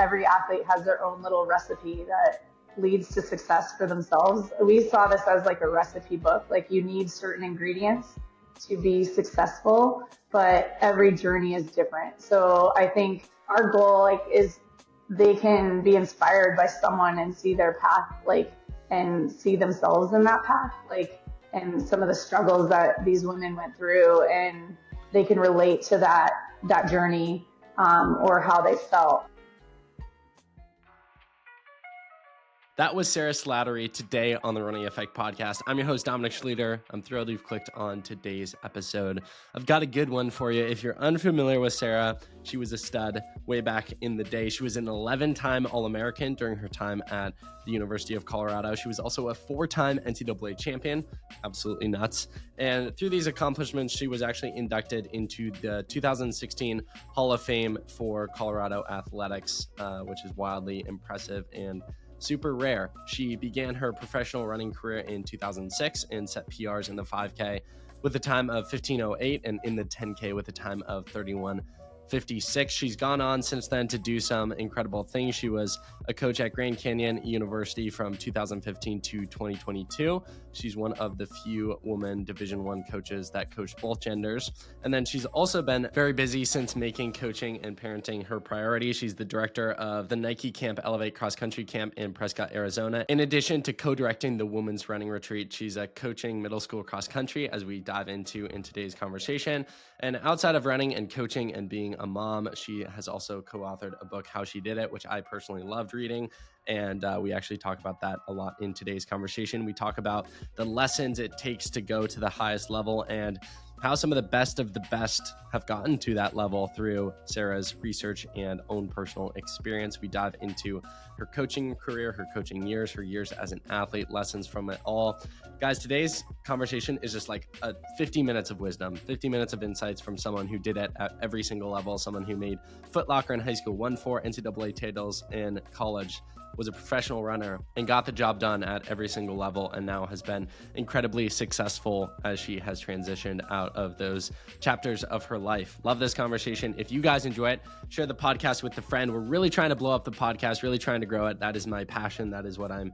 every athlete has their own little recipe that leads to success for themselves. We saw this as like a recipe book. Like you need certain ingredients to be successful, but every journey is different. So I think our goal is they can be inspired by someone and see their path, and see themselves in that path, and some of the struggles that these women went through, and they can relate to that journey, or how they felt. That was Sara Slattery today on the Running Effect podcast. I'm your host, Dominic Schlueter. I'm thrilled you've clicked on today's episode. I've got a good one for you. If you're unfamiliar with Sara, she was a stud way back in the day. She was an 11-time All-American during her time at the University of Colorado. She was also a 4-time NCAA champion. Absolutely nuts. And through these accomplishments, she was actually inducted into the 2016 Hall of Fame for Colorado Athletics, which is wildly impressive and super rare. She began her professional running career in 2006 and set PRs in the 5K with a time of 15:08 and in the 10K with a time of 31:56. She's gone on since then to do some incredible things. She was a coach at Grand Canyon University from 2015 to 2022. She's one of the few women Division I coaches that coach both genders. And then she's also been very busy since making coaching and parenting her priority. She's the director of the Nike Camp Elevate Cross Country Camp in Prescott, Arizona. In addition to co-directing the Women's Running Retreat, she's coaching middle school cross country, as we dive into in today's conversation. And outside of running and coaching and being a mom, she has also co-authored a book, How She Did It, which I personally loved reading. And we actually talk about that a lot in today's conversation. We talk about the lessons it takes to go to the highest level and how some of the best have gotten to that level through Sara's research and own personal experience. We dive into her coaching career, her coaching years, her years as an athlete, lessons from it all. Guys, today's conversation is just like 50 minutes of wisdom, 50 minutes of insights from someone who did it at every single level, someone who made Foot Locker in high school, won 4 NCAA titles in college, was a professional runner, and got the job done at every single level, and now has been incredibly successful as she has transitioned out of those chapters of her life. Love this conversation. If you guys enjoy it, share the podcast with a friend. We're really trying to blow up the podcast, really trying to grow it. That is my passion. That is what I'm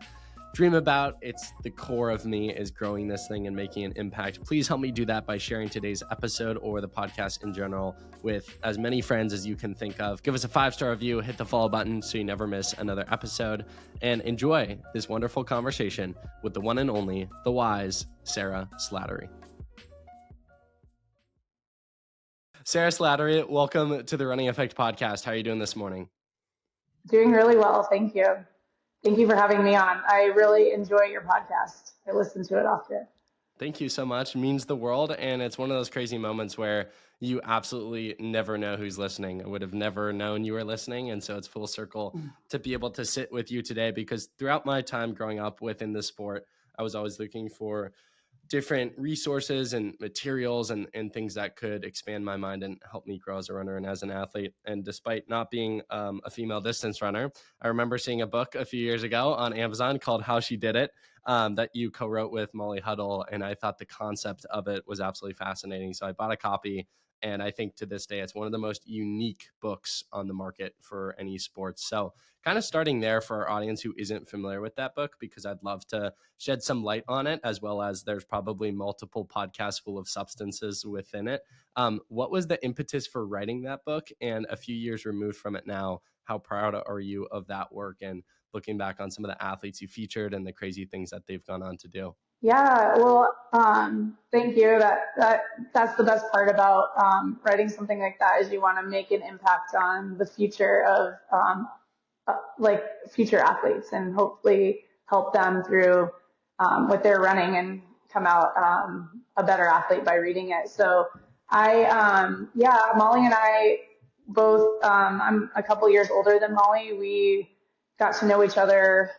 dream about. It's the core of me, is growing this thing and making an impact. Please help me do that by sharing today's episode or the podcast in general with as many friends as you can think of. Give us a 5-star review, hit the follow button so you never miss another episode, and enjoy this wonderful conversation with the one and only, the wise Sara Slattery. Sara Slattery, welcome to the Running Effect podcast. How are you doing this morning? Doing really well, thank you. Thank you for having me on. I really enjoy your podcast. I listen to it often. Thank you so much. It means the world. And it's one of those crazy moments where you absolutely never know who's listening. I would have never known you were listening. And so it's full circle to be able to sit with you today, because throughout my time growing up within the sport, I was always looking for different resources and materials and things that could expand my mind and help me grow as a runner and as an athlete. And despite not being a female distance runner, I remember seeing a book a few years ago on Amazon called How She Did It, that you co-wrote with Molly Huddle. And I thought the concept of it was absolutely fascinating. So I bought a copy. And I think to this day, it's one of the most unique books on the market for any sports. So kind of starting there for our audience who isn't familiar with that book, because I'd love to shed some light on it, as well as there's probably multiple podcasts full of substances within it. What was the impetus for writing that book? And a few years removed from it now, how proud are you of that work and looking back on some of the athletes you featured and the crazy things that they've gone on to do? Yeah, well, thank you. That's the best part about writing something like that, is you want to make an impact on the future of future athletes, and hopefully help them through what they're running and come out a better athlete by reading it. So Molly and I both, I'm a couple years older than Molly. We got to know each other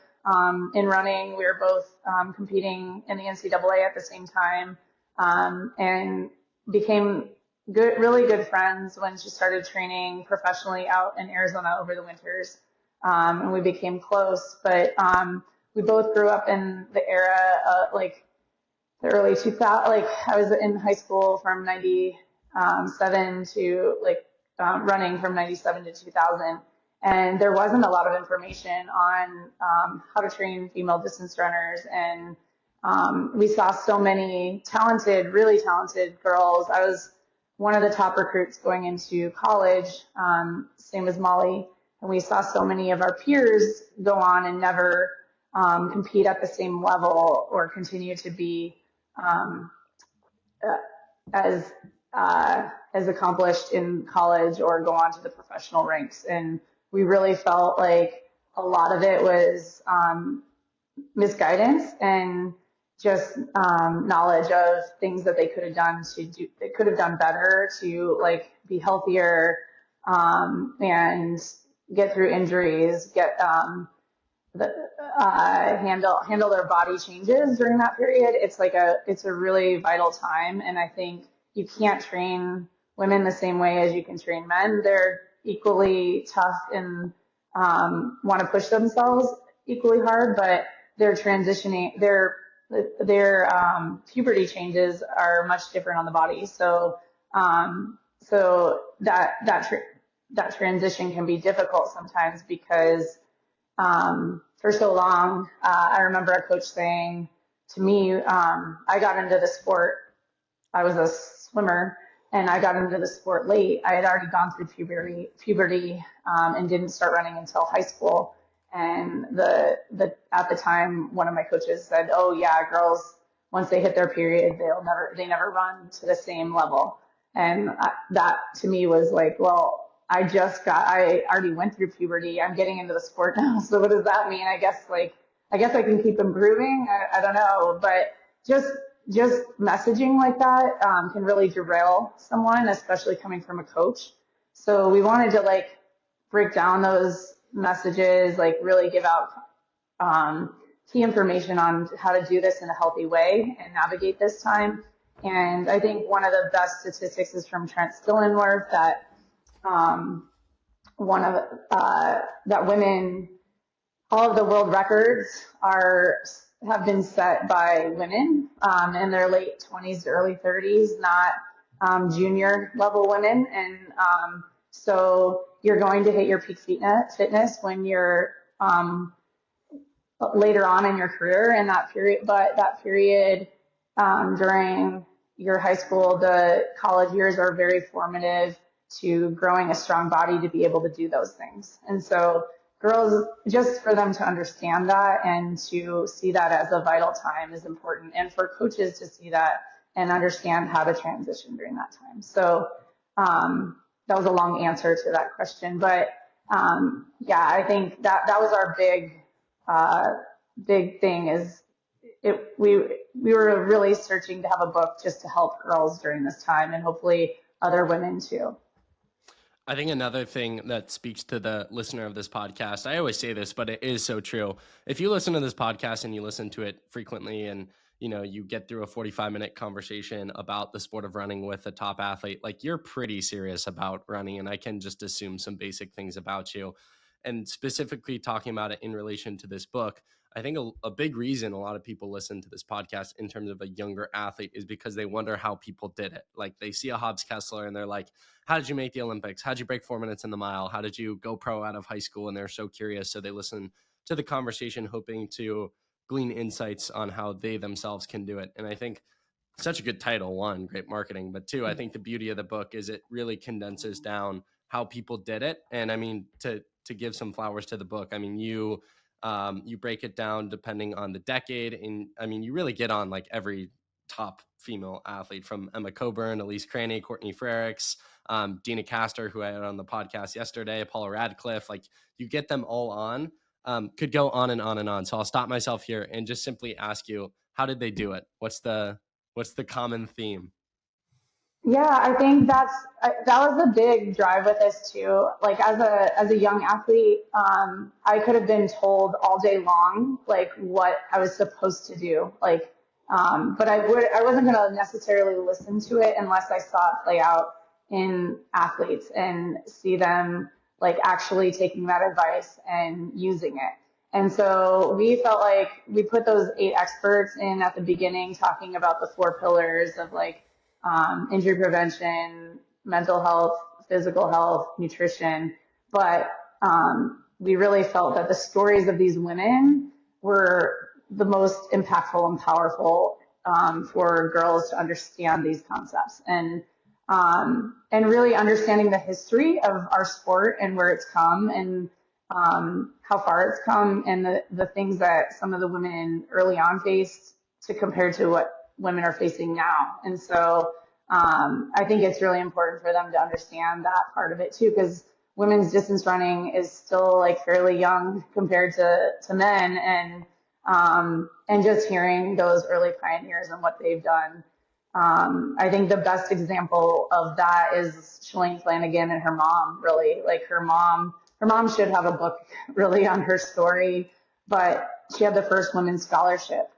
in running. We were both competing in the NCAA at the same time, and became really good friends when she started training professionally out in Arizona over the winters. And we became close, but we both grew up in the era of the early 2000s. I was in high school from 97 to running from 97 to 2000. And there wasn't a lot of information on how to train female distance runners. And we saw so many talented, really talented girls. I was one of the top recruits going into college, same as Molly. And we saw so many of our peers go on and never compete at the same level or continue to be as as accomplished in college or go on to the professional ranks. And we really felt like a lot of it was misguidance and just knowledge of things that they could have done they could have done better to like be healthier and get through injuries, handle their body changes during that period. It's a really vital time, and I think you can't train women the same way as you can train men. They're equally tough and want to push themselves equally hard, but their puberty changes are much different on the body. So that transition can be difficult sometimes because for so long, I remember a coach saying to me, I got into the sport. I was a swimmer, and I got into the sport late. I had already gone through puberty, and didn't start running until high school. And at the time, one of my coaches said, "Oh yeah, girls, once they hit their period, they never run to the same level." And that to me was like, well, I already went through puberty. I'm getting into the sport now. So what does that mean? I guess I can keep improving. I don't know, but just messaging like that can really derail someone, especially coming from a coach. So we wanted to like break down those messages, like really give out key information on how to do this in a healthy way and navigate this time. And I think one of the best statistics is from Trent Stillenworth that that women, all of the world records have been set by women in their late 20s to early 30s, not junior level women. And so you're going to hit your peak fitness when you're later on in your career in that period. But that period during your high school, the college years are very formative to growing a strong body to be able to do those things. And so girls, just for them to understand that and to see that as a vital time is important. And for coaches to see that and understand how to transition during that time. So that was a long answer to that question. But yeah, I think that was our big thing is we were really searching to have a book just to help girls during this time and hopefully other women too. I think another thing that speaks to the listener of this podcast, I always say this, but it is so true. If you listen to this podcast and you listen to it frequently and, you know, you get through a 45-minute conversation about the sport of running with a top athlete, like you're pretty serious about running. And I can just assume some basic things about you. And specifically talking about it in relation to this book, I think a big reason a lot of people listen to this podcast in terms of a younger athlete is because they wonder how people did it. Like they see a Hobbs Kessler and they're like, how did you make the Olympics? How did you break 4 minutes in the mile? How did you go pro out of high school? And they're so curious. So they listen to the conversation, hoping to glean insights on how they themselves can do it. And I think such a good title, one, great marketing, but two, I think the beauty of the book is it really condenses down how people did it. And I mean, to give some flowers to the book, I mean, you break it down depending on the decade. And I mean, you really get on like every top female athlete from Emma Coburn, Elise Craney, Courtney Frericks, Dina Castor, who I had on the podcast yesterday, Paula Radcliffe, like you get them all on, could go on and on and on. So I'll stop myself here and just simply ask you, how did they do it? What's the common theme? Yeah, I think that was a big drive with this too. Like as a young athlete, I could have been told all day long like what I was supposed to do. Like, but I wasn't going to necessarily listen to it unless I saw it play out in athletes and see them like actually taking that advice and using it. And so we felt like we put those 8 experts in at the beginning, talking about the 4 pillars of like injury prevention, mental health, physical health, nutrition. But we really felt that the stories of these women were the most impactful and powerful for girls to understand these concepts and really understanding the history of our sport and where it's come and how far it's come and the things that some of the women early on faced to compare to what women are facing now. And so I think it's really important for them to understand that part of it too, because women's distance running is still like fairly young compared to men, and just hearing those early pioneers and what they've done. I think the best example of that is Shalane Flanagan and her mom, really. Like her mom should have a book really on her story, but she had the first women's scholarship.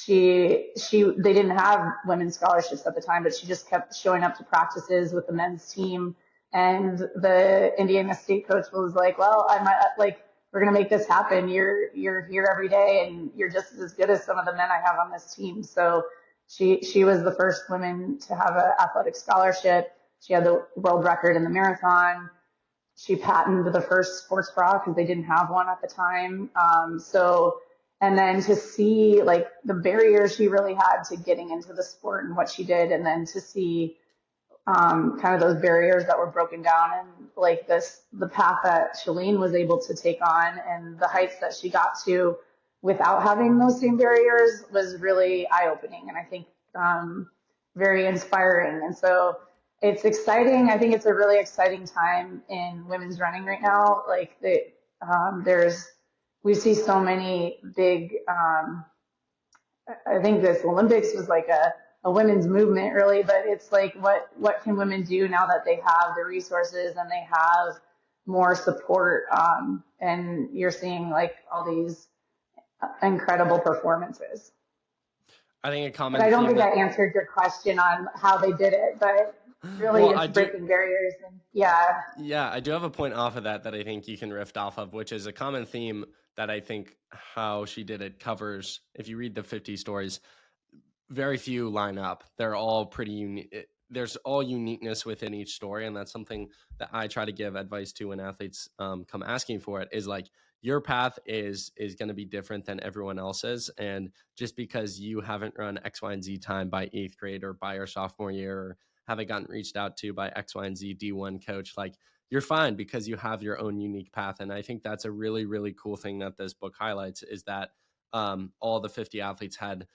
They didn't have women's scholarships at the time, but she just kept showing up to practices with the men's team. And the Indiana State coach was like, well, I might, like, we're going to make this happen. You're here every day and you're just as good as some of the men I have on this team. So she was the first woman to have an athletic scholarship. She had the world record in the marathon. She patented the first sports bra because they didn't have one at the time. And then to see like the barriers she really had to getting into the sport and what she did, and then to see kind of those barriers that were broken down and like the path that Shalane was able to take on and the heights that she got to without having those same barriers was really eye-opening and I think very inspiring. And so it's exciting. I think it's a really exciting time in women's running right now. Like we see so many big, I think this Olympics was like a women's movement really, but it's like, what can women do now that they have the resources and they have more support? And you're seeing like all these incredible performances. I think but I don't think I answered your question on how they did it, but really it's breaking barriers. And Yeah, I do have a point off of that I think you can riff off of, which is a common theme that I think how she did it covers. If you read the 50 stories, very few line up. They're all pretty unique. There's all uniqueness within each story. And that's something that I try to give advice to when athletes come asking for it, is like, your path is going to be different than everyone else's. And just because you haven't run X, Y, and Z time by 8th grade or by your sophomore year, or haven't gotten reached out to by X, Y, and Z D1 coach, like, you're fine because you have your own unique path. And I think that's a really, really cool thing that this book highlights, is that all the 50 athletes had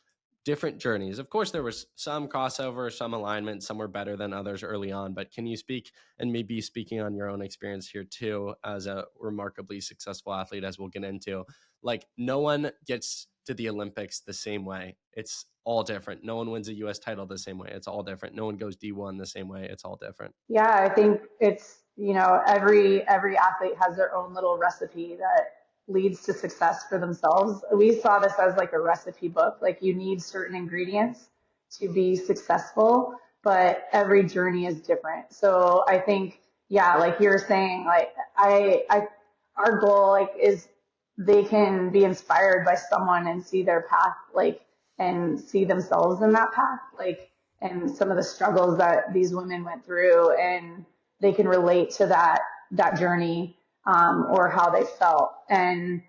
different journeys. Of course, there was some crossover, some alignment, some were better than others early on. But can you speak, and maybe speaking on your own experience here too, as a remarkably successful athlete, as we'll get into, like, no one gets to the Olympics the same way. It's all different. No one wins a US title the same way. It's all different. No one goes D1 the same way. It's all different. Yeah, I think it's, every athlete has their own little recipe that leads to success for themselves. We saw this as like a recipe book. Like, you need certain ingredients to be successful, but every journey is different. So I think, like you're saying, like our goal like is they can be inspired by someone and see their path, like, and see themselves in that path, like, and some of the struggles that these women went through, and they can relate to that journey. Or how they felt. And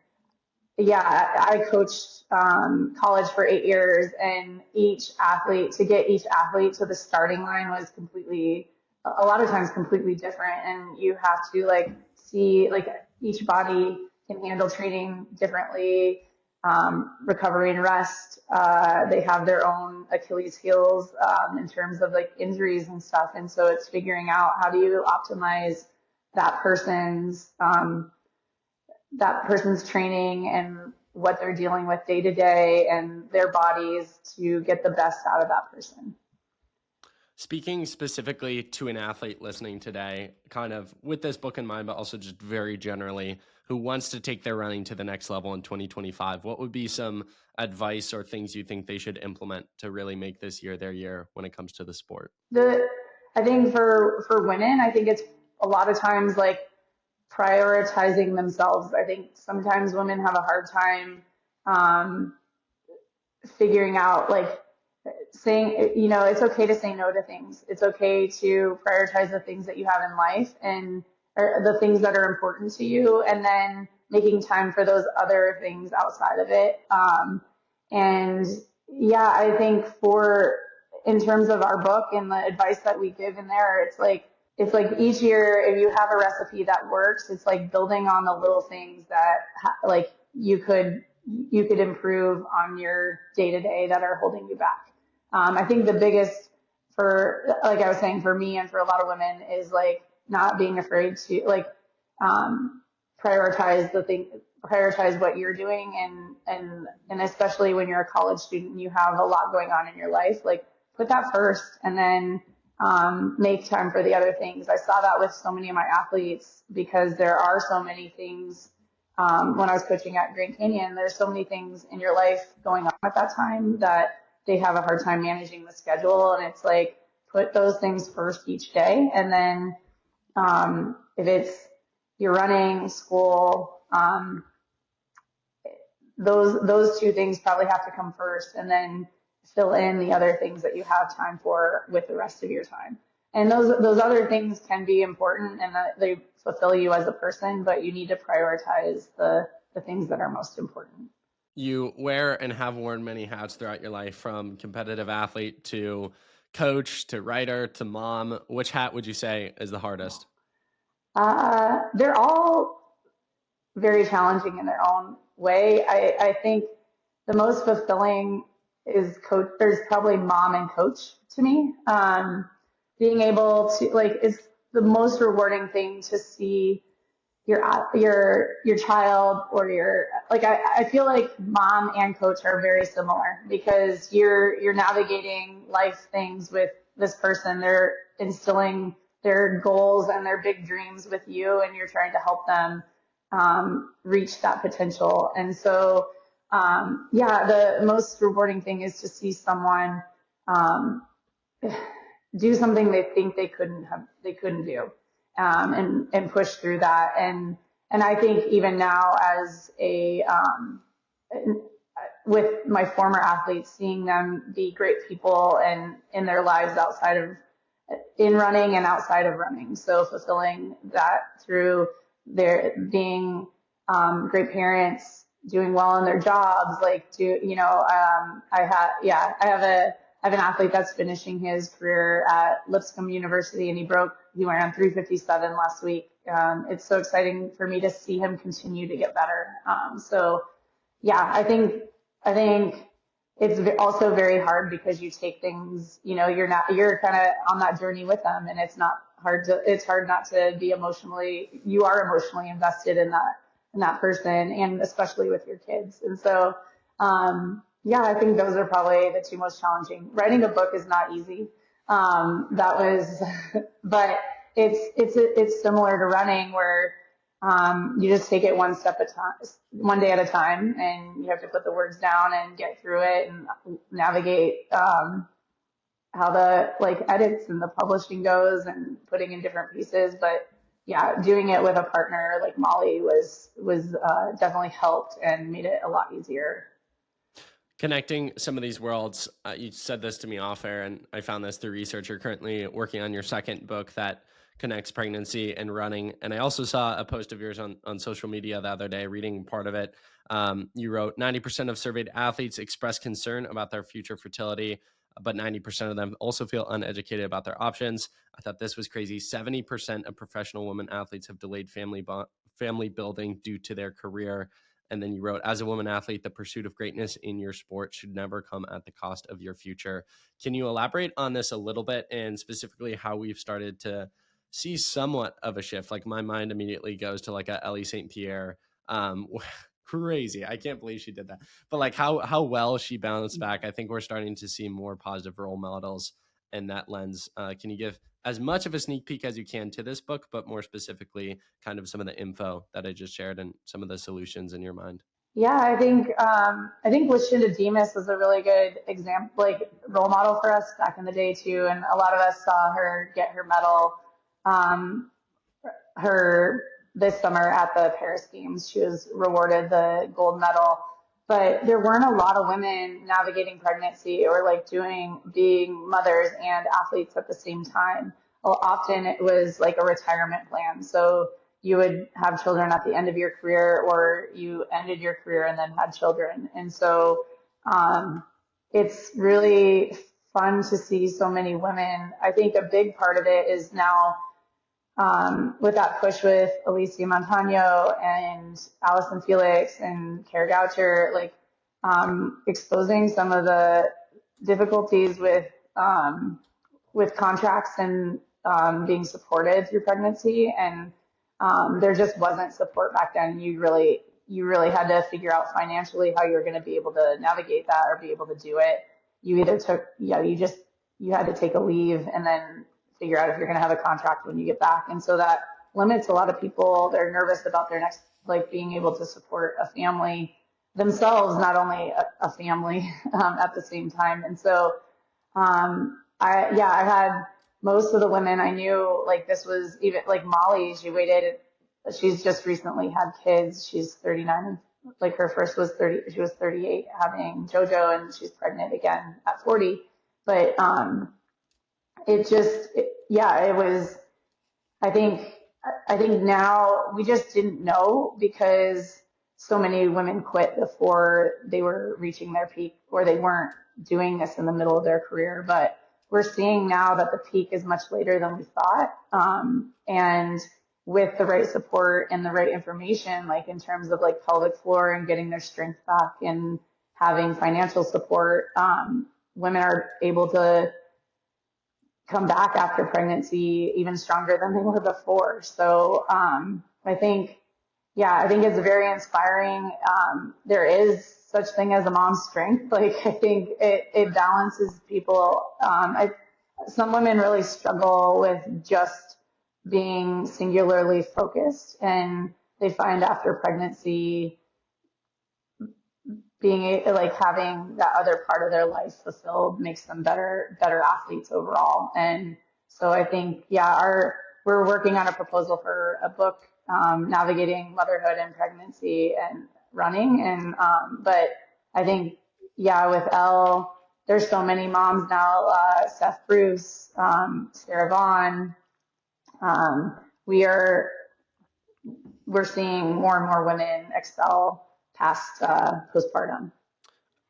I coached college for 8 years, and to get each athlete to the starting line was a lot of times completely different. And you have to like see, like, each body can handle training differently, recovery and rest. They have their own Achilles heels in terms of like injuries and stuff. And so it's figuring out how do you optimize that person's training and what they're dealing with day to day and their bodies to get the best out of that person. Speaking specifically to an athlete listening today, kind of with this book in mind, but also just very generally, who wants to take their running to the next level in 2025, what would be some advice or things you think they should implement to really make this year their year when it comes to the sport? I think for women, I think it's a lot of times like prioritizing themselves. I think sometimes women have a hard time figuring out, like, saying, it's okay to say no to things. It's okay to prioritize the things that you have in life, and or the things that are important to you, and then making time for those other things outside of it. And yeah, I think in terms of our book and the advice that we give in there, it's like each year, if you have a recipe that works, it's like building on the little things that like you could improve on your day to day that are holding you back. I think the biggest like I was saying, for me and for a lot of women is like not being afraid to like, prioritize what you're doing, and especially when you're a college student, you have a lot going on in your life, like put that first, and then make time for the other things. I saw that with so many of my athletes, because there are so many things. When I was coaching at Grand Canyon, there's so many things in your life going on at that time that they have a hard time managing the schedule. And it's like, put those things first each day. And then if it's you're running, school, those two things probably have to come first, and then fill in the other things that you have time for with the rest of your time. And those other things can be important, and that they fulfill you as a person, but you need to prioritize the things that are most important. You wear and have worn many hats throughout your life, from competitive athlete to coach to writer to mom. Which hat would you say is the hardest? They're all very challenging in their own way. I think the most fulfilling is coach. There's probably mom and coach to me. Being able to like, it's the most rewarding thing to see your child, or your, like, I feel like mom and coach are very similar, because you're navigating life things with this person. They're instilling their goals and their big dreams with you, and you're trying to help them reach that potential. And so yeah, the most rewarding thing is to see someone do something they think they couldn't do, and push through that. And I think even now, as with my former athletes, seeing them be great people and in their lives in running and outside of running. So fulfilling that through their being great parents, doing well in their jobs, like I have an athlete that's finishing his career at Lipscomb University, and he ran 3:57 last week. It's so exciting for me to see him continue to get better. So yeah, I think it's also very hard, because you take things, you're kind of on that journey with them, and it's hard not to be you are emotionally invested in that person, and especially with your kids. And so, yeah, I think those are probably the two most challenging. Writing a book is not easy. But it's similar to running, where you just take it one day at a time, and you have to put the words down and get through it and navigate how the edits and the publishing goes, and putting in different pieces. But yeah, doing it with a partner like Molly was definitely helped and made it a lot easier. Connecting some of these worlds, you said this to me off air, and I found this through research. You're currently working on your second book that connects pregnancy and running. And I also saw a post of yours on social media the other day, reading part of it. You wrote 90% of surveyed athletes express concern about their future fertility, but 90% of them also feel uneducated about their options. I thought this was crazy. 70% of professional women athletes have delayed family building due to their career. And then you wrote, as a woman athlete, the pursuit of greatness in your sport should never come at the cost of your future. Can you elaborate on this a little bit, and specifically how we've started to see somewhat of a shift? Like, my mind immediately goes to like a Ellie St. Pierre. Crazy. I can't believe she did that. But like how well she bounced back. I think we're starting to see more positive role models in that lens. Can you give as much of a sneak peek as you can to this book, but more specifically kind of some of the info that I just shared and some of the solutions in your mind? Yeah, I think Lucinda Demas was a really good example, like role model for us back in the day too. And a lot of us saw her get her medal, her this summer at the Paris Games. She was rewarded the gold medal, but there weren't a lot of women navigating pregnancy or like being mothers and athletes at the same time. often it was like a retirement plan. So you would have children at the end of your career, or you ended your career and then had children. And so it's really fun to see so many women. I think a big part of it is now with that push with Alicia Montano and Allison Felix and Kara Goucher, like exposing some of the difficulties with contracts and being supported through pregnancy. And there just wasn't support back then. You really had to figure out financially how you were going to be able to navigate that or be able to do it. You either took, you had to take a leave and then figure out if you're going to have a contract when you get back. And so that limits a lot of people. They're nervous about their next, like being able to support a family themselves, not only a family at the same time. And so, I had most of the women I knew, like this was even like Molly, she's just recently had kids. She's 39. Like her first was 30, she was 38 having JoJo, and she's pregnant again at 40. But, it was, I think now we just didn't know because so many women quit before they were reaching their peak, or they weren't doing this in the middle of their career. But we're seeing now that the peak is much later than we thought. And with the right support and the right information, like in terms of like pelvic floor and getting their strength back and having financial support, women are able to come back after pregnancy even stronger than they were before. So I think it's very inspiring. There is such thing as a mom's strength. Like I think it balances people. Some women really struggle with just being singularly focused, and they find after pregnancy like having that other part of their life fulfilled makes them better athletes overall. And so I think, we're working on a proposal for a book, navigating motherhood and pregnancy and running. And, but I think, with Elle, there's so many moms now, Seth Bruce, Sarah Vaughn, we're seeing more and more women excel past postpartum.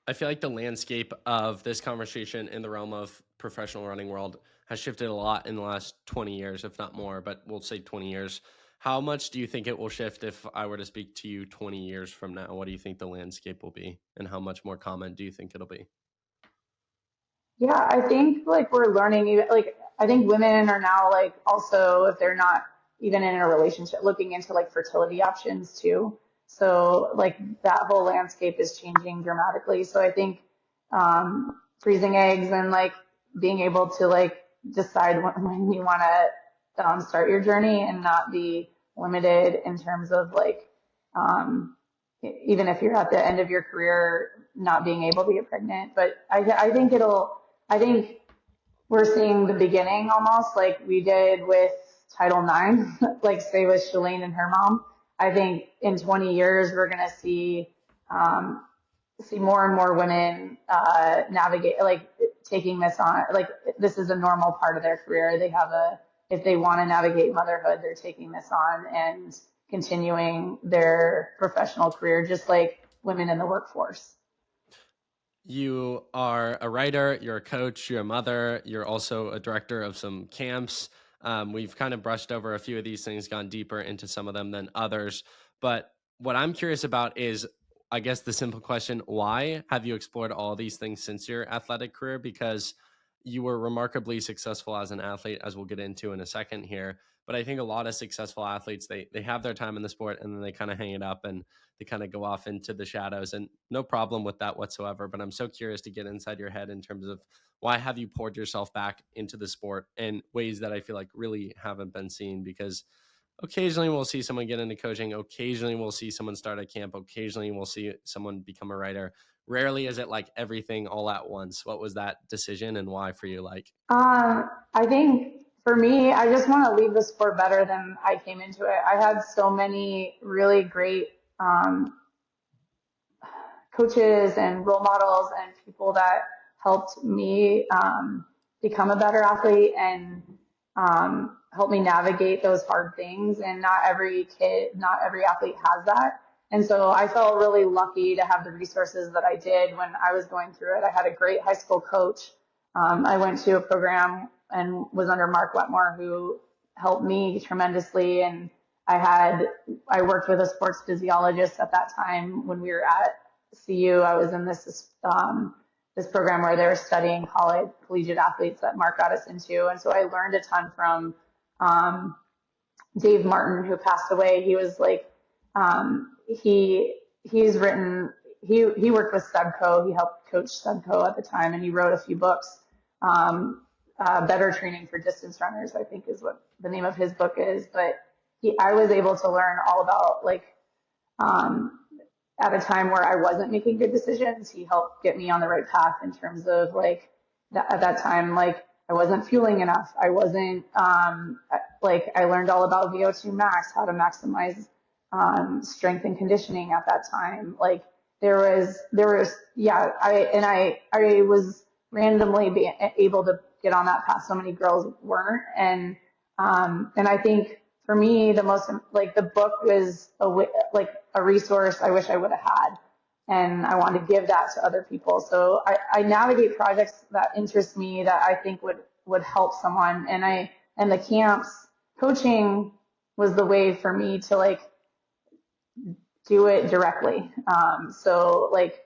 I feel like the landscape of this conversation in the realm of professional running world has shifted a lot in the last 20 years, if not more, but we'll say 20 years. How much do you think it will shift if I were to speak to you 20 years from now? What do you think the landscape will be, and how much more common do you think it'll be? Yeah, I think like we're learning, like I think women are now like also, if they're not even in a relationship, looking into like fertility options too. So like that whole landscape is changing dramatically. So I think freezing eggs and like being able to like decide when you want to start your journey and not be limited in terms of like even if you're at the end of your career, not being able to get pregnant. But I think we're seeing the beginning almost like we did with Title IX, like say with Shalane and her mom. I think in 20 years, we're going to see more and more women navigate, like taking this on, like this is a normal part of their career. If they want to navigate motherhood, they're taking this on and continuing their professional career, just like women in the workforce. You are a writer, you're a coach, you're a mother, you're also a director of some camps. We've kind of brushed over a few of these things, gone deeper into some of them than others. But what I'm curious about is, I guess the simple question, why have you explored all these things since your athletic career? Because you were remarkably successful as an athlete, as we'll get into in a second here. But I think a lot of successful athletes, they have their time in the sport and then they kind of hang it up and they kind of go off into the shadows, and no problem with that whatsoever. But I'm so curious to get inside your head in terms of why have you poured yourself back into the sport in ways that I feel like really haven't been seen? Because occasionally we'll see someone get into coaching. Occasionally we'll see someone start a camp. Occasionally we'll see someone become a writer. Rarely is it like everything all at once. What was that decision and why for you? Like, I think for me, I just want to leave the sport better than I came into it. I had so many really great coaches and role models and people that helped me become a better athlete. And help me navigate those hard things. And not every athlete has that. And so I felt really lucky to have the resources that I did when I was going through it. I had a great high school coach. I went to a program and was under Mark Wetmore, who helped me tremendously. And I worked with a sports physiologist at that time when we were at CU. I was in this program where they were studying collegiate athletes that Mark got us into. And so I learned a ton from Dave Martin, who passed away. He was like, he worked with Sebco. He helped coach Sebco at the time, and he wrote a few books. Better Training for Distance Runners, I think is what the name of his book is. But I was able to learn all about, like, at a time where I wasn't making good decisions, he helped get me on the right path in terms of, like, at that time, like, I wasn't fueling enough. I wasn't, I learned all about VO2 max, how to maximize strength and conditioning at that time. Like, I was randomly able to get on that path. So many girls weren't. And I think for me, the book was a resource I wish I would have had. And I wanted to give that to other people. So I navigate projects that interest me, that I think would help someone. And the camps, coaching was the way for me to, like, do it directly. So, like,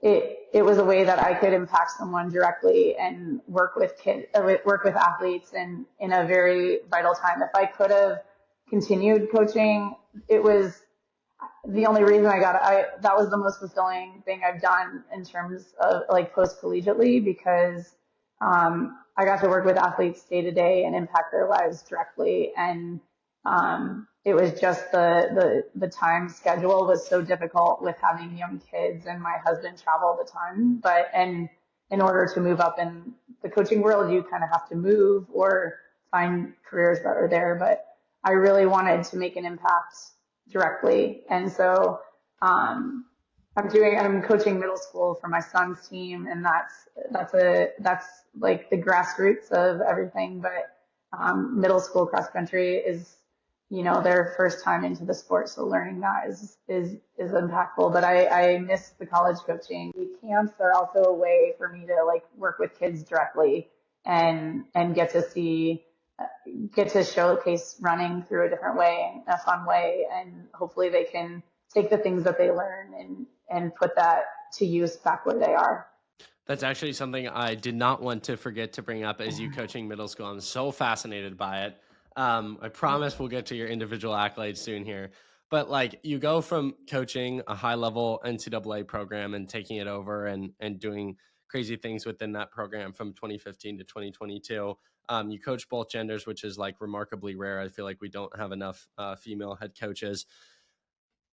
it was a way that I could impact someone directly and work with athletes in a very vital time. If I could have continued coaching, it was the only reason that was the most fulfilling thing I've done in terms of, like, post collegiately, because I got to work with athletes day to day and impact their lives directly. And it was just the time schedule was so difficult with having young kids, and my husband traveled all the time. And in order to move up in the coaching world, you kind of have to move or find careers that are there. But I really wanted to make an impact directly. And so I'm coaching middle school for my son's team, and that's like the grassroots of everything. But middle school cross country is, their first time into the sport, so learning that is impactful. But I miss the college coaching. The camps are also a way for me to, like, work with kids directly and get to showcase running through a different way, a fun way, and hopefully they can take the things that they learn and put that to use back where they are. That's actually something I did not want to forget to bring up as you coaching middle school. I'm so fascinated by it. I promise we'll get to your individual accolades soon here. But, like, you go from coaching a high level NCAA program and taking it over and doing crazy things within that program from 2015 to 2022. You coach both genders, which is, like, remarkably rare. I feel like we don't have enough female head coaches.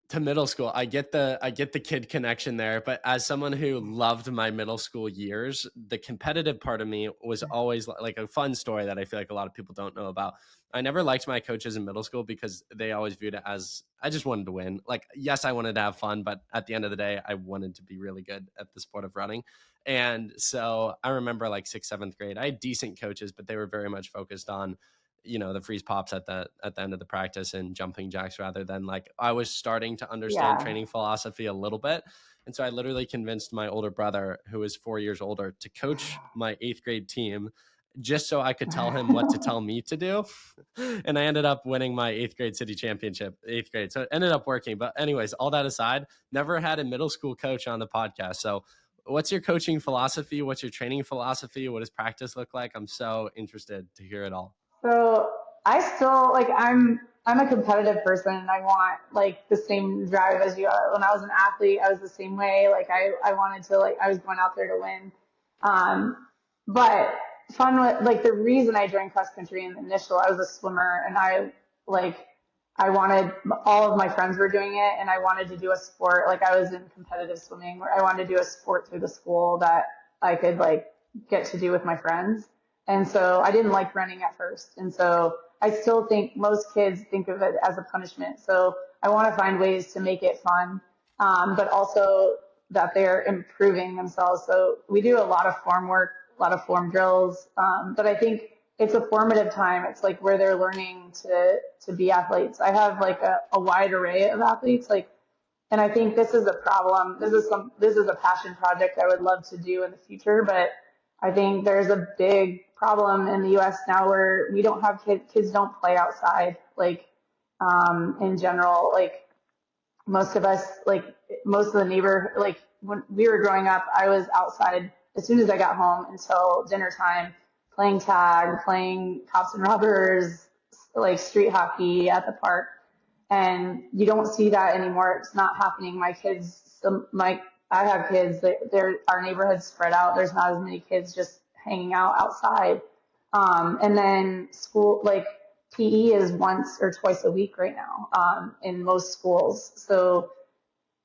To middle school, I get the kid connection there, but as someone who loved my middle school years, the competitive part of me was always, like, a fun story that I feel like a lot of people don't know about. I never liked my coaches in middle school because they always viewed it as I just wanted to win. Like, yes, I wanted to have fun, but at the end of the day, I wanted to be really good at the sport of running. And so I remember, like, 6th, 7th grade, I had decent coaches, but they were very much focused on, the freeze pops at the end of the practice and jumping jacks, rather than, like, I was starting to understand training philosophy a little bit. And so I literally convinced my older brother, who is 4 years older, to coach my 8th grade team just so I could tell him what to tell me to do. And I ended up winning my 8th grade city championship, 8th grade. So it ended up working. But anyways, all that aside, never had a middle school coach on the podcast. So what's your coaching philosophy? What's your training philosophy? What does practice look like? I'm so interested to hear it all. So I still, like, I'm a competitive person, and I want, like, the same drive as you are. When I was an athlete, I was the same way. Like, I wanted to, like, I was going out there to win. But fun with, like, the reason I joined cross country in the initial, I was a swimmer, and I wanted, all of my friends were doing it, and I wanted to do a sport. Like, I was in competitive swimming, where I wanted to do a sport through the school that I could, like, get to do with my friends. And so I didn't like running at first. And so I still think most kids think of it as a punishment. So I want to find ways to make it fun, but also that they're improving themselves. So we do a lot of form work, a lot of form drills. But I think it's a formative time. It's like where they're learning to be athletes. I have like a wide array of athletes, like, and I think this is a problem. This is a passion project I would love to do in the future, but I think there's a big problem in the US now where we don't have kids don't play outside, like, in general. Like, most of us, like, most of the neighbor, like, when we were growing up, I was outside as soon as I got home until dinner time, playing tag, playing cops and robbers, like street hockey at the park. And you don't see that anymore. It's not happening. My kids, I have kids, our neighborhood's spread out. There's not as many kids just hanging out outside. And then school, like, PE is once or twice a week right now, in most schools. So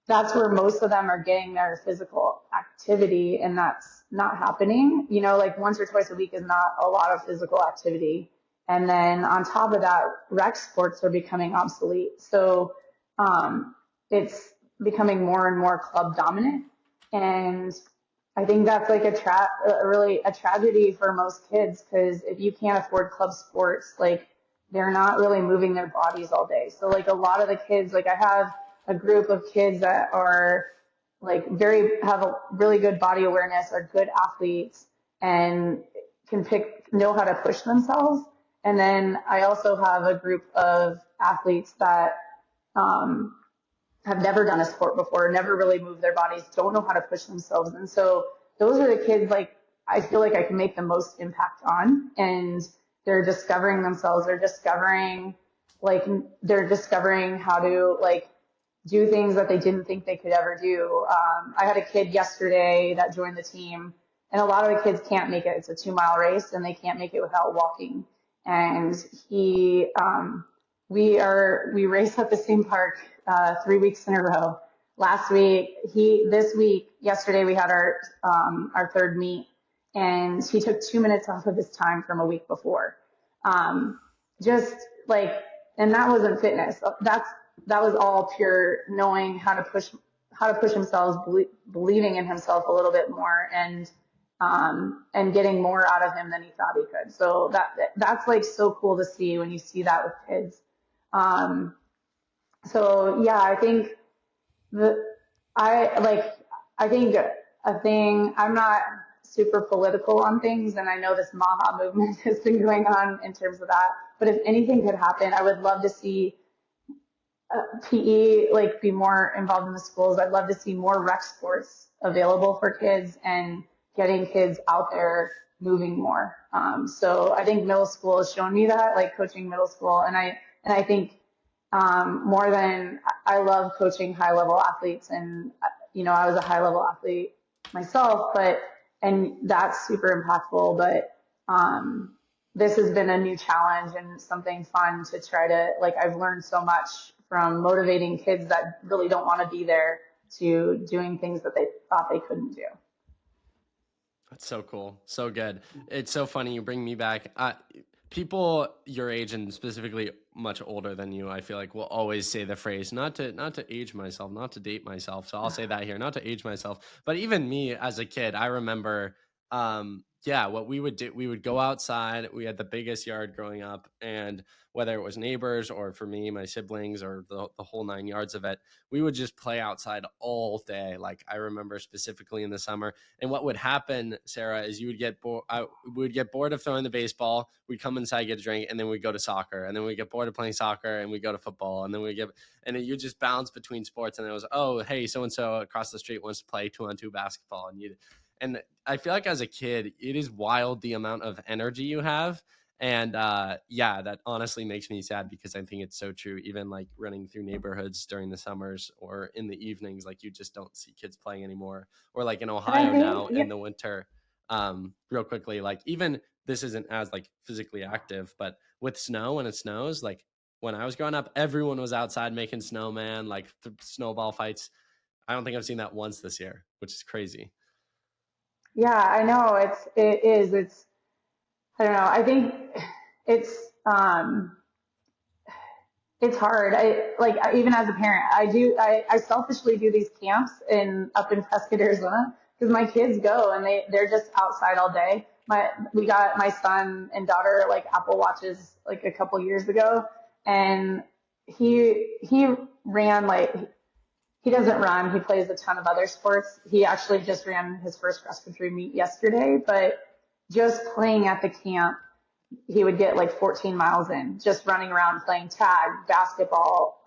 that's where most of them are getting their physical activity, and that's not happening. You know, like, once or twice a week is not a lot of physical activity. And then on top of that, rec sports are becoming obsolete. So it's becoming more and more club dominant. And I think that's like really a tragedy for most kids, because if you can't afford club sports, like, they're not really moving their bodies all day. So like, a lot of the kids, like, I have a group of kids that are like have a really good body awareness, are good athletes, and know how to push themselves. And then I also have a group of athletes that have never done a sport before, never really moved their bodies, don't know how to push themselves. And so those are the kids, like, I feel like I can make the most impact on, and they're discovering themselves. They're discovering how to, like, do things that they didn't think they could ever do. I had a kid yesterday that joined the team, and a lot of the kids can't make it. It's a 2-mile race, and they can't make it without walking. And we race at the same park 3 weeks in a row. Yesterday we had our third meet, and he took 2 minutes off of his time from a week before. Just like, and that wasn't fitness. That was all pure knowing how to push himself, believing in himself a little bit more, and getting more out of him than he thought he could. So that's like so cool to see when you see that with kids. So yeah, I think I'm not super political on things, and I know this Maha movement has been going on in terms of that, but if anything could happen, I would love to see PE, like, be more involved in the schools. I'd love to see more rec sports available for kids and getting kids out there moving more. So I think middle school has shown me that, like, coaching middle school. And I think, more than I love coaching high level athletes, and, you know, I was a high level athlete myself, and that's super impactful. But, this has been a new challenge and something fun to try to, like, I've learned so much from motivating kids that really don't want to be there to doing things that they thought they couldn't do. That's so cool. So good. It's so funny. You bring me back. People your age, and specifically much older than you, I feel like, will always say the phrase, not to age myself, not to date myself. So I'll say that here, not to age myself. But even me as a kid, I remember, what we would do, we would go outside. We had the biggest yard growing up, and whether it was neighbors or, for me, my siblings, or the whole 9 yards of it, we would just play outside all day. Like, I remember specifically in the summer. And what would happen, Sara, is you would get bored. We would get bored of throwing the baseball. We'd come inside, get a drink, and then we'd go to soccer. And then we'd get bored of playing soccer, and we'd go to football. And then you just bounce between sports. And it was, oh, hey, so-and-so across the street wants to play 2-on-2 basketball. And I feel like as a kid, it is wild the amount of energy you have. And that honestly makes me sad, because I think it's so true. Even like running through neighborhoods during the summers or in the evenings, like, you just don't see kids playing anymore. Or like in Ohio now in the winter, real quickly, like, even this isn't as like physically active, but with snow, when it snows, like when I was growing up, everyone was outside making snowman, like snowball fights. I don't think I've seen that once this year, which is crazy. Yeah, I know. It's, I don't know. I think it's, it's hard. Even as a parent, I selfishly do these camps up in Prescott, Arizona, because my kids go and they're just outside all day. we got my son and daughter like Apple Watches like a couple years ago, and he ran like he doesn't run. He plays a ton of other sports. He actually just ran his first cross country meet yesterday, but just playing at the camp, he would get like 14 miles in, just running around playing tag, basketball,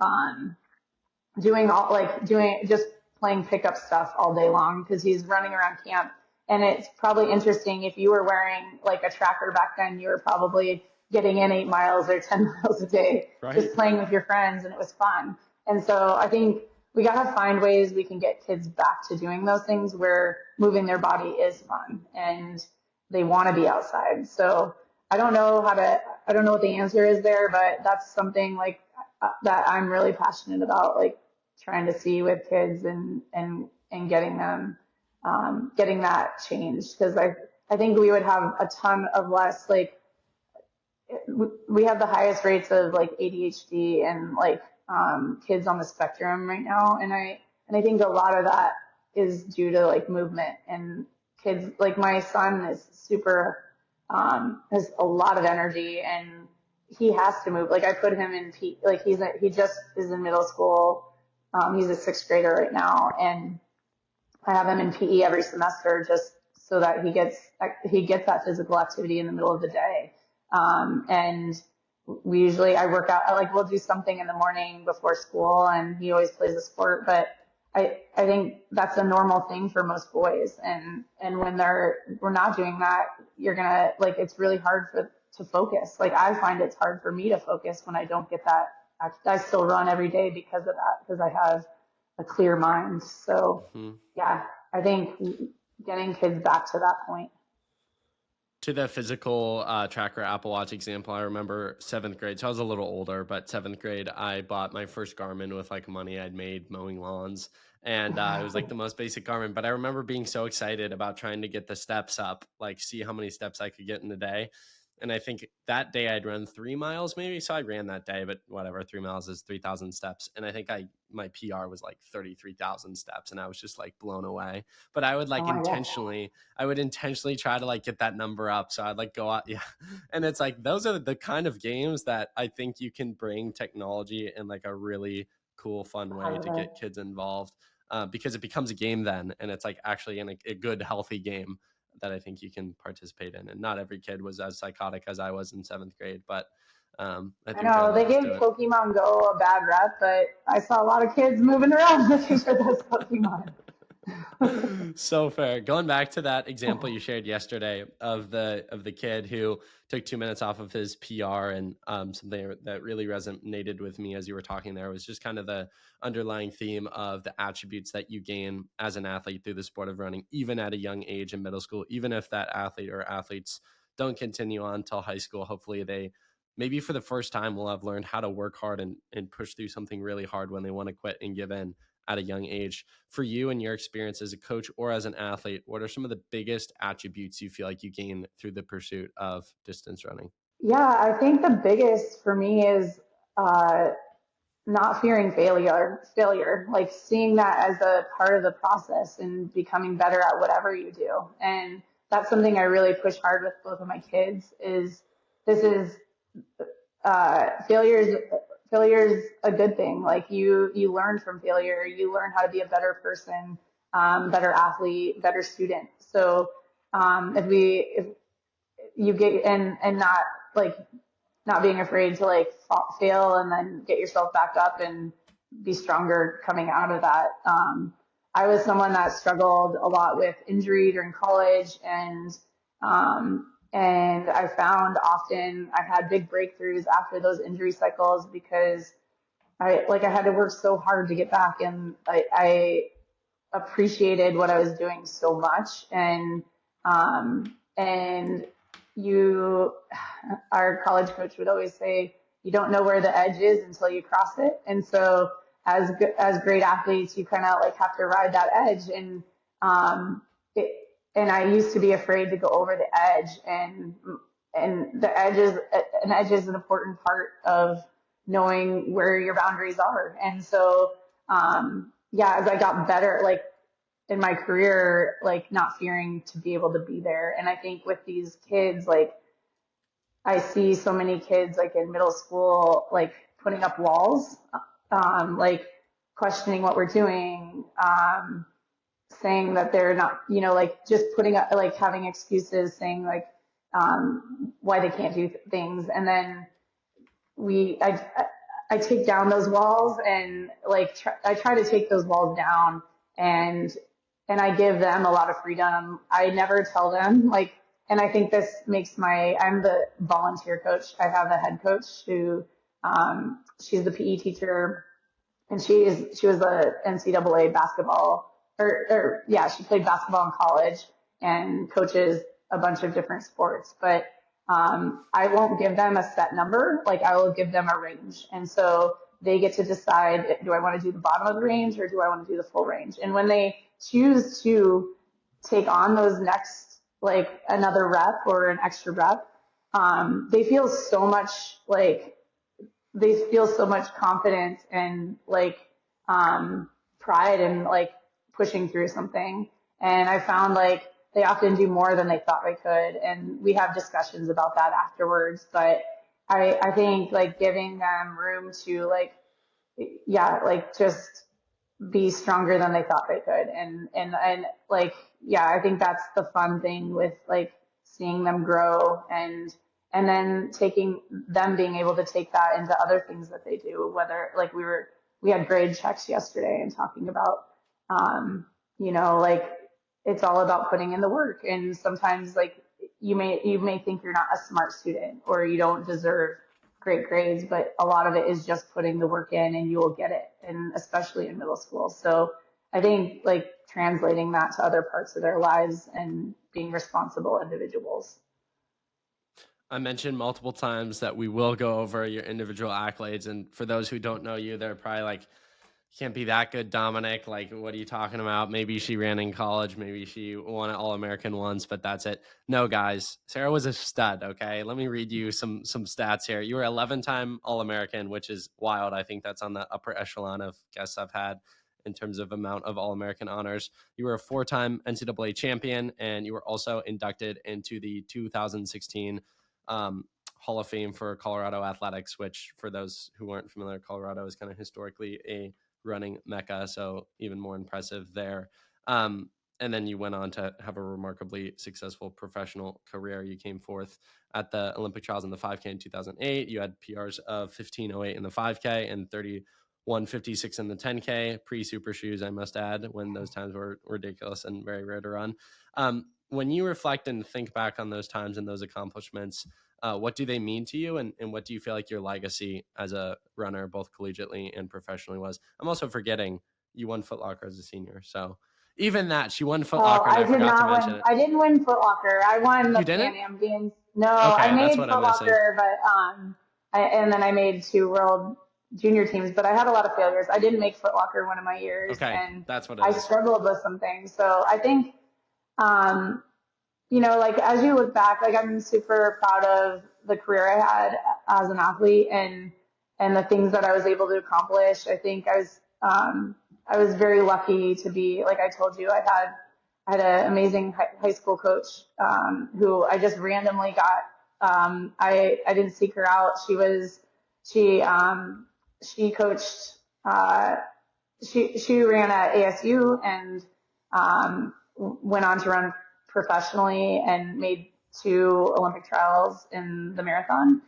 just playing pickup stuff all day long because he's running around camp. And it's probably interesting if you were wearing like a tracker back then, you were probably getting in 8 miles or 10 miles a day, Right. Just playing with your friends, and it was fun. And so I think we got to find ways we can get kids back to doing those things where moving their body is fun and they want to be outside. So I don't know what the answer is there, but that's something like that I'm really passionate about, like trying to see with kids and getting them, getting that changed. Cause I think we would have a ton of less, like we have the highest rates of like ADHD and like, kids on the spectrum right now. And I think a lot of that is due to like movement and kids, like my son is super, has a lot of energy and he has to move. Like I put him in like he just is in middle school. He's a sixth grader right now, and I have him in PE every semester just so that he gets that physical activity in the middle of the day. And I work out, we'll do something in the morning before school, and he always plays a sport, but I think that's a normal thing for most boys. And when we're not doing that, you're gonna, like, it's really hard to focus. Like I find it's hard for me to focus when I don't get that. I still run every day because of that, because I have a clear mind. So yeah, I think getting kids back to that point. To the physical tracker Apple Watch example, I remember 7th grade. So I was a little older, but 7th grade, I bought my first Garmin with like money I'd made mowing lawns. And it was like the most basic Garmin. But I remember being so excited about trying to get the steps up, like see how many steps I could get in a day. And I think that day I'd run 3 miles maybe. So I ran that day, but whatever, 3 miles is 3,000 steps. And I think my PR was like 33,000 steps. And I was just like blown away. But I would I would intentionally try to like get that number up. So I'd like go out. Yeah. And it's like, those are the kind of games that I think you can bring technology in like a really cool, fun way to get kids involved, because it becomes a game then. And it's like actually in a good, healthy game that I think you can participate in. And not every kid was as psychotic as I was in 7th grade, but I know they gave Pokemon Go a bad rep, but I saw a lot of kids moving around looking for those Pokemon. So fair. Going back to that example you shared yesterday of the kid who took 2 minutes off of his PR, and something that really resonated with me as you were talking there was just kind of the underlying theme of the attributes that you gain as an athlete through the sport of running, even at a young age in middle school, even if that athlete or athletes don't continue on till high school. Hopefully they maybe for the first time will have learned how to work hard and push through something really hard when they want to quit and give in at a young age. For you and your experience as a coach or as an athlete, what are some of the biggest attributes you feel like you gain through the pursuit of distance running? Yeah, I think the biggest for me is not fearing failure, like seeing that as a part of the process and becoming better at whatever you do. And that's something I really push hard with both of my kids is this is failure's a good thing. Like you learn from failure, you learn how to be a better person, better athlete, better student. So if you get and not like not being afraid to like fail and then get yourself back up and be stronger coming out of that. I was someone that struggled a lot with injury during college, and I found often I had big breakthroughs after those injury cycles because I had to work so hard to get back, and I appreciated what I was doing so much. And our college coach would always say, you don't know where the edge is until you cross it. And so as great athletes, you kind of like have to ride that edge. And I used to be afraid to go over the edge, and an edge is an important part of knowing where your boundaries are. And so, as I got better, like in my career, like not fearing to be able to be there. And I think with these kids, like I see so many kids like in middle school, like putting up walls, like questioning what we're doing, saying that they're not, like just putting up, like having excuses, saying like why they can't do things, and then I take down those walls and like I try to take those walls down, and I give them a lot of freedom. I never tell them like, and I think this makes I'm the volunteer coach. I have a head coach who she's the PE teacher, and she was a NCAA basketball, or yeah, she played basketball in college and coaches a bunch of different sports. But I won't give them a set number. Like I will give them a range, and so they get to decide: do I want to do the bottom of the range or do I want to do the full range? And when they choose to take on those next, like another rep or an extra rep, they feel so much like they feel so much confidence and like pride in like pushing through something. And I found like they often do more than they thought they could. And we have discussions about that afterwards. But I think like giving them room to like, yeah, like just be stronger than they thought they could. And like, yeah, I think that's the fun thing with like seeing them grow, and then taking them being able to take that into other things that they do, whether like we had grade checks yesterday and talking about, like it's all about putting in the work. And sometimes like you may think you're not a smart student or you don't deserve great grades, but a lot of it is just putting the work in and you will get it. And especially in middle school. So I think like translating that to other parts of their lives and being responsible individuals. I mentioned multiple times that we will go over your individual accolades. And for those who don't know you, they're probably like, can't be that good, Dominic. Like, what are you talking about? Maybe she ran in college. Maybe she won an All-American once, but that's it. No, guys, Sara was a stud, okay? Let me read you some stats here. You were 11-time All-American, which is wild. I think that's on the upper echelon of guests I've had in terms of amount of All-American honors. You were a 4-time NCAA champion, and you were also inducted into the 2016 Hall of Fame for Colorado athletics, which for those who aren't familiar, Colorado is kind of historically a running mecca, so even more impressive there. And then you went on to have a remarkably successful professional career. You came fourth at the Olympic trials in the 5K in 2008. You had PRs of 15:08 in the 5K and 31:56 in the 10K, pre-super shoes, I must add, when those times were ridiculous and very rare to run. When you reflect and think back on those times and those accomplishments, what do they mean to you? And what do you feel like your legacy as a runner, both collegiately and professionally, was? I'm also forgetting you won Foot Locker as a senior. So even that, she won Foot Locker. I did not win. I didn't win Foot Locker. I won the Pan Am Games. No, okay, I made Foot Locker, but and then I made 2 world junior teams, but I had a lot of failures. I didn't make Foot Locker one of my years, and that's what I struggled with some things. So I think, like as you look back, like I'm super proud of the career I had as an athlete and the things that I was able to accomplish. I think I was very lucky to be, like I told you, I had an amazing high school coach who I just randomly got. I didn't seek her out. She coached. She ran at ASU and went on to run professionally and made 2 Olympic trials in the marathon.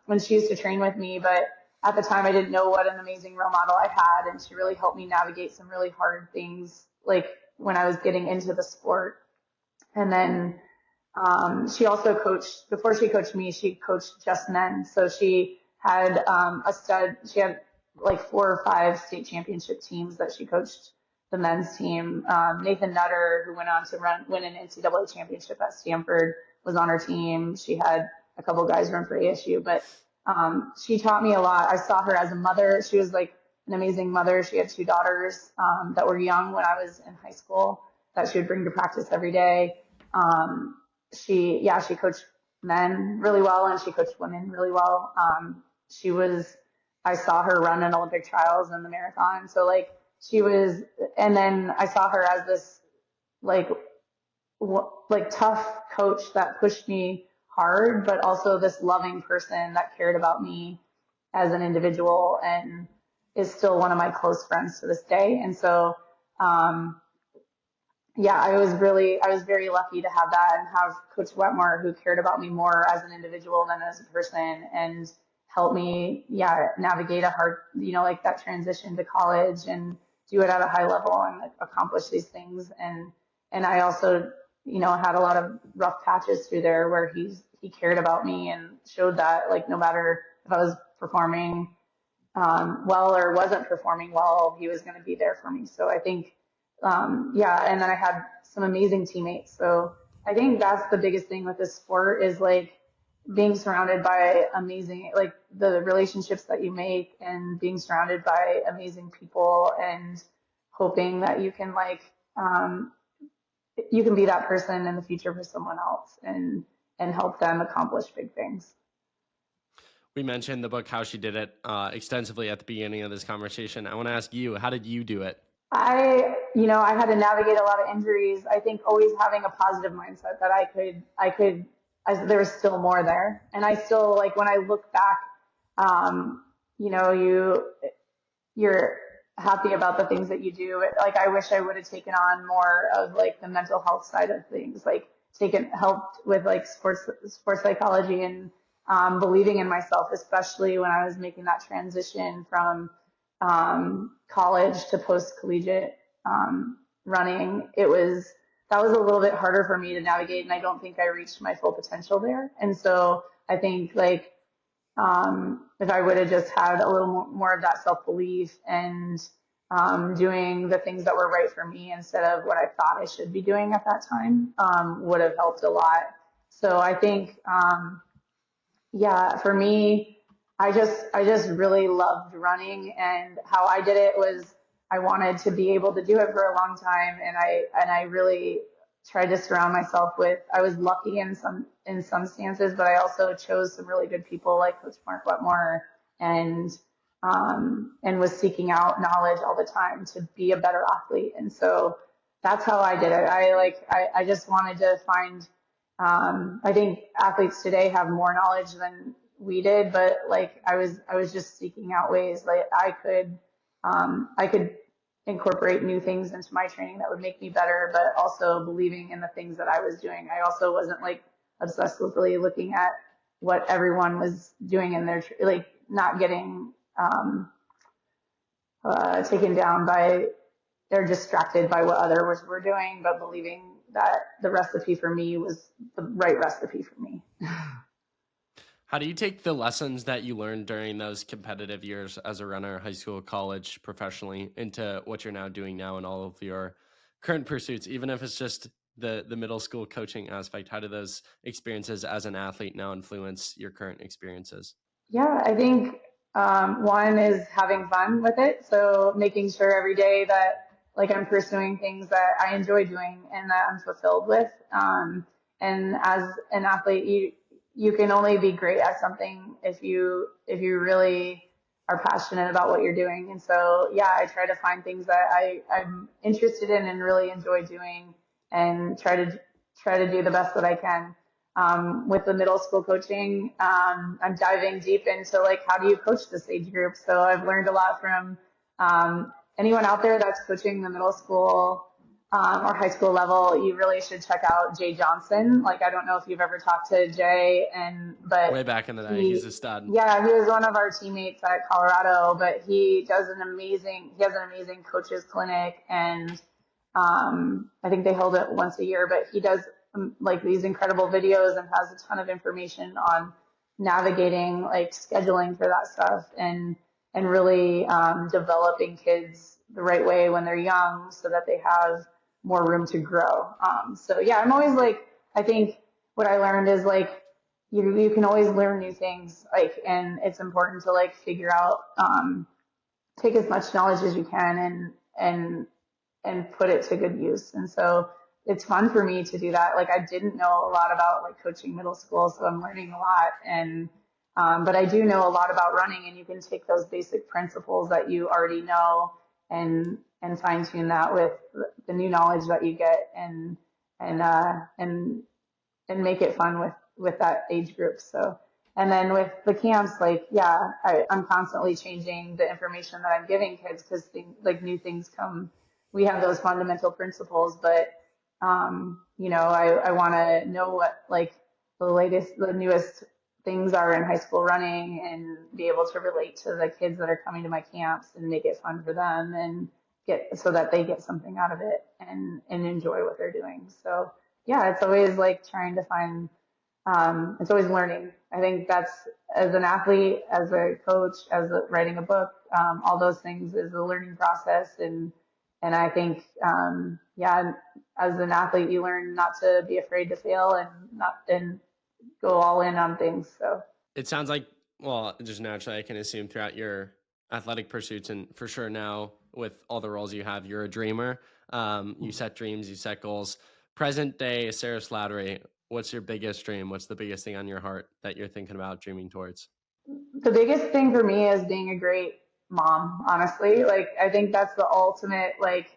When she used to train with me, but at the time I didn't know what an amazing role model I had, and she really helped me navigate some really hard things, like when I was getting into the sport. And then she also coached, before she coached me, she coached just men. So she had she had like 4 or 5 state championship teams that she coached the men's team. Nathan Nutter, who went on to win an NCAA championship at Stanford, was on her team. She had a couple guys run for ASU, but she taught me a lot. I saw her as a mother. She was like an amazing mother. She had 2 daughters that were young when I was in high school that she would bring to practice every day. She coached men really well, and she coached women really well. I saw her run in Olympic trials and the marathon. So like she was, and then I saw her as this like tough coach that pushed me hard, but also this loving person that cared about me as an individual and is still one of my close friends to this day. And so, yeah, I was very lucky to have that and have Coach Wetmore, who cared about me more as an individual than as a person, and helped me, yeah, navigate a hard, like that transition to college and do it at a high level and accomplish these things. And I also, had a lot of rough patches through there where he cared about me and showed that, like, no matter if I was performing well or wasn't performing well, he was going to be there for me. So I think, yeah, and then I had some amazing teammates. So I think that's the biggest thing with this sport is like being surrounded by amazing, like the relationships that you make and being surrounded by amazing people and hoping that you can you can be that person in the future for someone else and help them accomplish big things. We mentioned the book, How She Did It, extensively at the beginning of this conversation. I want to ask you, how did you do it? I had to navigate a lot of injuries. I think always having a positive mindset that there was still more there. And I still, like, when I look back, you're happy about the things that you do. Like, I wish I would have taken on more of like the mental health side of things, like helped with like sports psychology and believing in myself, especially when I was making that transition from college to post-collegiate running. That was a little bit harder for me to navigate, and I don't think I reached my full potential there. And so I think like if I would have just had a little more of that self-belief and doing the things that were right for me instead of what I thought I should be doing at that time would have helped a lot. So I think, yeah, for me, I just really loved running, and how I did it was I wanted to be able to do it for a long time, and I really tried to surround myself with. I was lucky in some stances, but I also chose some really good people like Coach Mark Wetmore and was seeking out knowledge all the time to be a better athlete. And so that's how I did it. I just wanted to find. I think athletes today have more knowledge than we did, but like I was just seeking out ways like I could incorporate new things into my training that would make me better, but also believing in the things that I was doing. I also wasn't like obsessively looking at what everyone was doing in their, like not getting taken down by, they're distracted by what others were doing, but believing that the recipe for me was the right recipe for me. How do you take the lessons that you learned during those competitive years as a runner, high school, college, professionally, into what you're now doing now in all of your current pursuits, even if it's just the middle school coaching aspect? How do those experiences as an athlete now influence your current experiences? Yeah, I think one is having fun with it. So making sure every day that like I'm pursuing things that I enjoy doing and that I'm fulfilled with. And as an athlete, you can only be great at something if you really are passionate about what you're doing. And so, yeah, I try to find things that I'm interested in and really enjoy doing, and try to do the best that I can. With the middle school coaching, I'm diving deep into like how do you coach this age group. So I've learned a lot from anyone out there that's coaching the middle school or high school level. You really should check out Jay Johnson. Like, I don't know if you've ever talked to Jay, but way back in the day, he's a stud. Yeah, he was one of our teammates at Colorado, but he has an amazing coaches clinic, and I think they hold it once a year, but he does like these incredible videos and has a ton of information on navigating, like scheduling for that stuff, and really developing kids the right way when they're young so that they have more room to grow. So yeah, I'm always like, I think what I learned is like, you can always learn new things, like, and it's important to like figure out, take as much knowledge as you can and put it to good use. And so it's fun for me to do that. Like, I didn't know a lot about like coaching middle school, so I'm learning a lot. And but I do know a lot about running, and you can take those basic principles that you already know and fine tune that with the new knowledge that you get, and and make it fun with that age group. So, and then with the camps, like, yeah, I'm constantly changing the information that I'm giving kids because like new things come. We have those fundamental principles, but I want to know what like the newest things are in high school running, and be able to relate to the kids that are coming to my camps and make it fun for them, and get so that they get something out of it and enjoy what they're doing. So yeah, it's always like trying to find, it's always learning. I think that's, as an athlete, as a coach, writing a book, all those things is a learning process. And I think, yeah, as an athlete, you learn not to be afraid to fail and go all in on things. So it sounds like, well, just naturally, I can assume throughout your athletic pursuits, and for sure now with all the roles you have, you're a dreamer. You set dreams, you set goals. Present day, Sara Slattery, what's your biggest dream? What's the biggest thing on your heart that you're thinking about dreaming towards? the biggest thing for me is being a great mom, honestly. Like, I think that's the ultimate, like,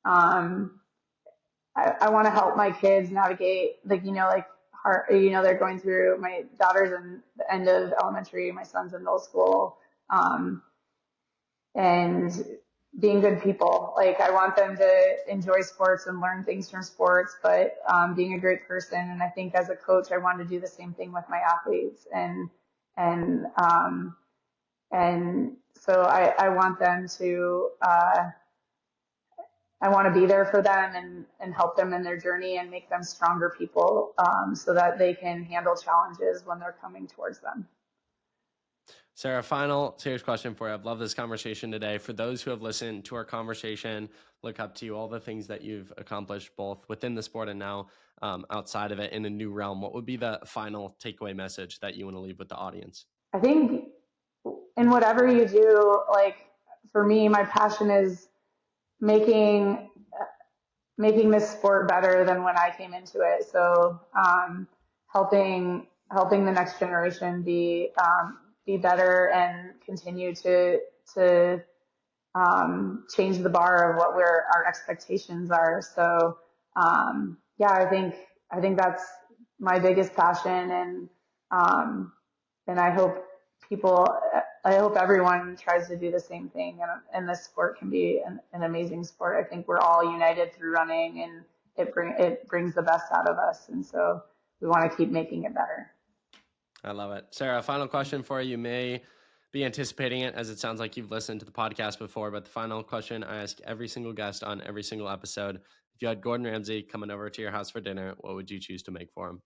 um, I want to help my kids navigate, like, like hard, they're going through, my daughter's in the end of elementary, my son's in middle school, and being good people. Like, I want them to enjoy sports and learn things from sports, but being a great person. And I think as a coach, I want to do the same thing with my athletes. And so I want them to, I want to be there for them and help them in their journey and make them stronger people, so that they can handle challenges when they're coming towards them. Sara, final serious question for you. I've loved this conversation today. For those who have listened to our conversation, look up to you, all the things that you've accomplished both within the sport and now outside of it in a new realm, what would be the final takeaway message that you want to leave with the audience? I think in whatever you do, like, for me, my passion is making this sport better than when I came into it. So helping the next generation be better and continue to change the bar of what our expectations are. So yeah, I think that's my biggest passion, and I hope everyone tries to do the same thing, and this sport can be an amazing sport. I think we're all united through running, and it brings the best out of us, and so we want to keep making it better. I love it. Sara, final question for you. You may be anticipating it, as it sounds like you've listened to the podcast before, but the final question I ask every single guest on every single episode: if you had Gordon Ramsay coming over to your house for dinner, what would you choose to make for him?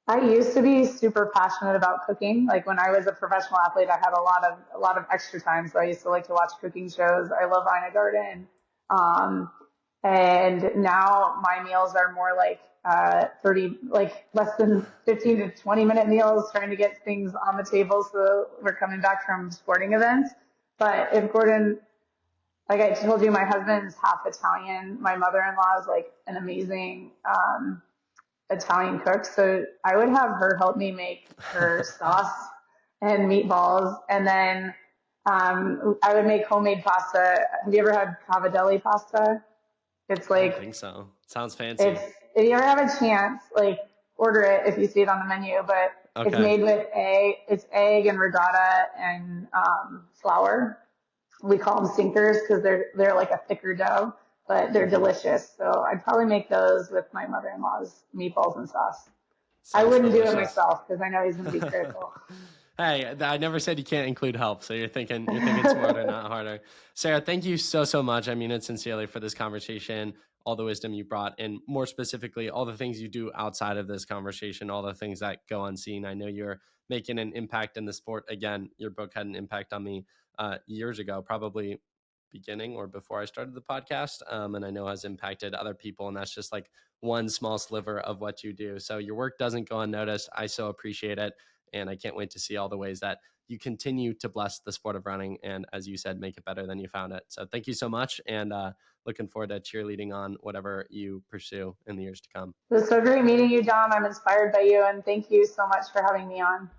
I used to be super passionate about cooking. Like, when I was a professional athlete, I had a lot of extra time, so I used to like to watch cooking shows. I love Ina Garten. And now my meals are more like 30, like less than 15 to 20-minute meals, trying to get things on the table so we're coming back from sporting events. But if Gordon, like I told you, my husband's half Italian. My mother-in-law is like an amazing Italian cook, so I would have her help me make her sauce and meatballs, and then I would make homemade pasta. Have you ever had cavadelli pasta? It's like, I don't think so. Sounds fancy. If you ever have a chance, like, order it if you see it on the menu. But okay. It's made with egg and regatta and flour. We call them sinkers because they're like a thicker dough, but they're delicious. So I'd probably make those with my mother-in-law's meatballs and sauce. Sounds I wouldn't delicious. Do it myself because I know he's going to be critical. Hey, I never said you can't include help. So you're thinking smarter, not harder. Sara, thank you so much. I mean it sincerely for this conversation, all the wisdom you brought, and more specifically, all the things you do outside of this conversation, all the things that go unseen. I know you're making an impact in the sport. Again, your book had an impact on me years ago, probably beginning or before I started the podcast. And I know has impacted other people. And that's just like one small sliver of what you do. So your work doesn't go unnoticed. I so appreciate it. And I can't wait to see all the ways that you continue to bless the sport of running. And as you said, make it better than you found it. So thank you so much. And looking forward to cheerleading on whatever you pursue in the years to come. It was so great meeting you, Dom. I'm inspired by you. And thank you so much for having me on.